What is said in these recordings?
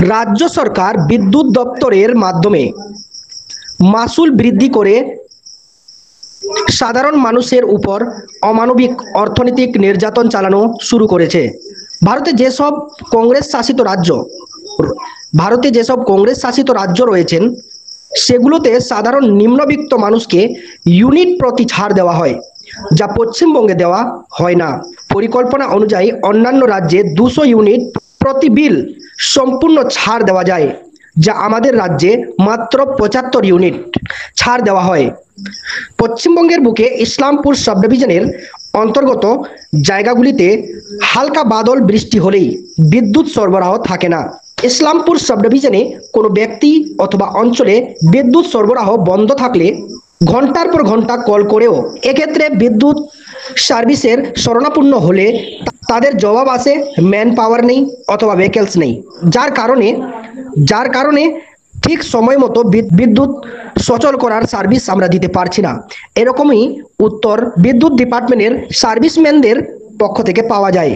রাজ্য সরকার বিদ্যুৎ দপ্তরের মাধ্যমে মাসুল বৃদ্ধি করে সাধারণ মানুষের উপর অমানবিক অর্থনৈতিক নির্যাতন চালানো শুরু করেছে। ভারতে যেসব কংগ্রেস শাসিত রাজ্য ভারতে যেসব কংগ্রেস শাসিত রাজ্য রয়েছেন সেগুলোতে সাধারণ নিম্নবিত্ত মানুষকে ইউনিট প্রতি ছাড় দেওয়া হয়, যা পশ্চিমবঙ্গে দেওয়া হয় না। পরিকল্পনা অনুযায়ী অন্যান্য রাজ্যে 200 ইউনিট প্রতি বিল সম্পূর্ণ ছাড় দেওয়া যায়, যা আমাদের রাজ্যে মাত্র 75 ইউনিট ছাড় দেওয়া হয়। পশ্চিমবঙ্গের বুকে ইসলামপুর সাব ডিভিশনের অন্তর্গত জায়গাগুলিতে হালকা বাদল বৃষ্টি হলেই বিদ্যুৎ সরবরাহ থাকে না। ইসলামপুর সাব ডিভিশনে কোনো ব্যক্তি অথবা অঞ্চলে বিদ্যুৎ সরবরাহ বন্ধ থাকলে ঘন্টার পর ঘন্টা কল করেও এক্ষেত্রে বিদ্যুৎ সার্ভিসের শরণাপন্ন হলে তাদের জবাব আসে ম্যান পাওয়ার নেই অথবা ভেহিকলস নেই, যার কারণে ঠিক সময় মতো বিদ্যুৎ সচল করার সার্ভিস আমরা দিতে পারছি না। এরকমই উত্তর বিদ্যুৎ ডিপার্টমেন্টের সার্ভিসম্যানদের পক্ষ থেকে পাওয়া যায়,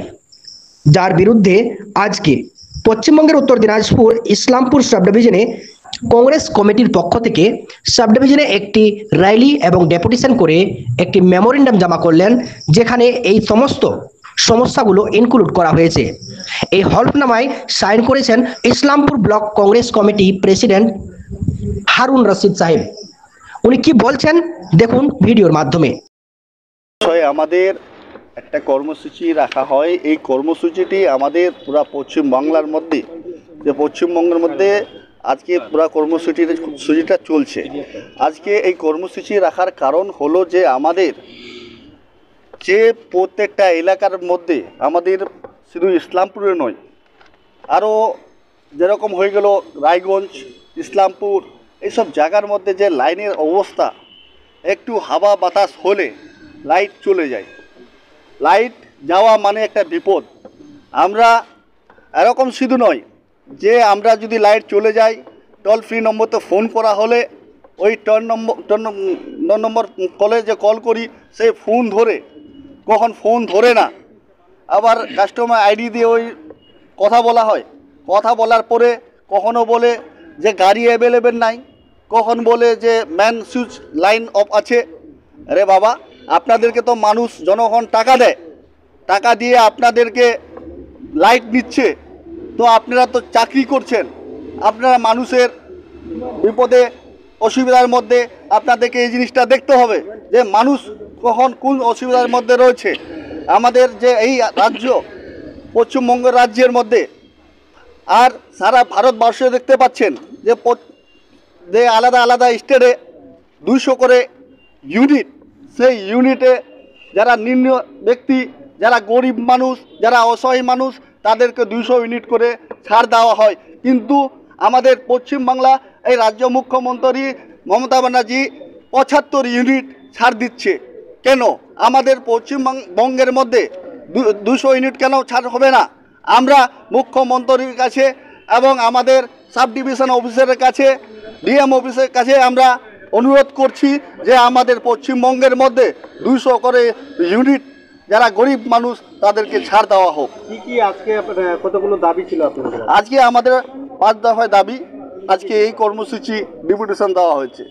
যার বিরুদ্ধে আজকে পশ্চিমবঙ্গের উত্তর দিনাজপুর ইসলামপুর সাব ডিভিশনে কংগ্রেস কমিটির পক্ষ থেকে সাব ডিভিশনে একটি র্যালি এবং ডেপুটেশন করে একটি মেমোরেন্ডাম জমা করলেন, যেখানে এই সমস্ত সমস্যাগুলো ইনক্লুড করা হয়েছে। এই হলফনামায় সাইন করেছেন Islampur block Congress committee president Harun Rashid সাহেব। উনি কি বলছেন দেখুন ভিডিওর মাধ্যমে। আমাদের একটা কর্মসূচি রাখা হয়, এই কর্মসূচিটি আমাদের পুরা পশ্চিমবাংলার মধ্যে পশ্চিমবঙ্গের মধ্যে আজকে পুরা কর্মসূচিটা চলছে। আজকে এই কর্মসূচি রাখার কারণ হলো যে আমাদের যে প্রত্যেকটা এলাকার মধ্যে আমাদের শুধু ইসলামপুরে নয়, আরও যেরকম হয়ে গেল রায়গঞ্জ, ইসলামপুর, এইসব জায়গার মধ্যে যে লাইনের অবস্থা, একটু হাওয়া বাতাস হলে লাইট চলে যায়। লাইট যাওয়া মানে একটা বিপদ। আমরা এরকম শুধু নয় যে আমরা যদি লাইট চলে যায় টোল ফ্রি নম্বরতে ফোন করা হলে ওই নম্বর কলে যে কল করি সেই ফোন ধরে, কখন ফোন ধরে না, আবার কাস্টমার আইডি দিয়ে ওই কথা বলা হয়। কথা বলার পরে কখনো বলে যে গাড়ি অ্যাভেলেবেল নাই, কখন বলে যে ম্যান সুইচ লাইন অফ আছে। আরে বাবা, আপনাদেরকে তো মানুষ জনগণ টাকা দেয়, টাকা দিয়ে আপনাদেরকে লাইট নিচ্ছে, তো আপনারা তো চাকরি করছেন, আপনারা মানুষের বিপদে অসুবিধার মধ্যে আপনাদেরকে এই জিনিসটা দেখতে হবে যে মানুষ কখন কোন অসুবিধার মধ্যে রয়েছে। আমাদের যে এই রাজ্য পশ্চিমবঙ্গ রাজ্যের মধ্যে আর সারা ভারতবর্ষে দেখতে পাচ্ছেন যে আলাদা আলাদা স্টেটে 200 করে ইউনিট, সেই ইউনিটে যারা নিম্ন ব্যক্তি, যারা গরিব মানুষ, যারা অসহায় মানুষ, তাদেরকে 200 ইউনিট করে ছাড় দেওয়া হয়। কিন্তু আমাদের পশ্চিমবাংলা এই রাজ্য মুখ্যমন্ত্রী মমতা ব্যানার্জি 75 ইউনিট ছাড় দিচ্ছে। কেন আমাদের পশ্চিমবঙ্গের মধ্যে 200 ইউনিট কেন ছাড় হবে না? আমরা মুখ্যমন্ত্রীর কাছে এবং আমাদের সাব ডিভিশন অফিসারের কাছে, ডিএম অফিসের কাছে আমরা অনুরোধ করছি যে আমাদের পশ্চিমবঙ্গের মধ্যে 200 করে ইউনিট যারা গরিব মানুষ তাদেরকে ছাড় দেওয়া হোক। কি আজকে কতগুলো দাবি ছিল আপনাদের? আজকে আমাদের 5 দফায় দাবি, আজকে এই কর্মসূচি ডেপুটেশন দেওয়া হয়েছে।